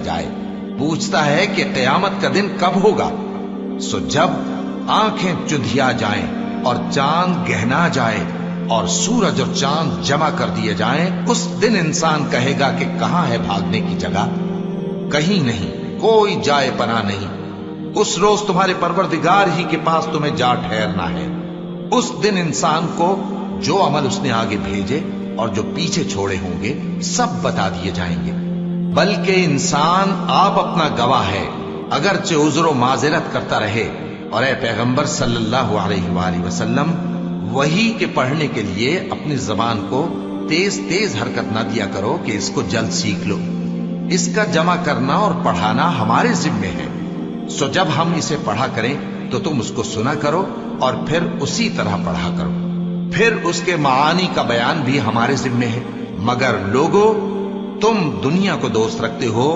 जाए। पूछता है कि क़यामत का दिन कब होगा। सो जब आंखें चुंधिया जाएं और चांद गहना जाए और सूरज और चांद जमा कर दिए जाएं, उस दिन इंसान कहेगा कि कहां है भागने की जगह। कहीं नहीं, कोई जाए पना नहीं। उस रोज तुम्हारे परवरदिगार ही के पास तुम्हें जा ठहरना है। उस दिन इंसान को जो अमल उसने आगे भेजे और जो पीछे छोड़े होंगे सब बता दिए जाएंगे। बल्कि इंसान आप अपना गवाह है, अगरचे उज़्र माज़िरत करता रहे। और ए पैगंबर सल्लल्लाहु अलैहि वसल्लम, वही के पढ़ने के लिए अपनी जबान को तेज तेज हरकत ना दिया करो कि इसको जल्द सीख लो। इसका जमा करना और पढ़ाना हमारे जिम्मे है। सो जब हम इसे पढ़ा करें तो तुम उसको सुना करो और फिर उसी तरह पढ़ा करो। फिर उसके मानी का बयान भी हमारे जिम्मे है। मगर लोगों, तुम दुनिया को दोस्त रखते हो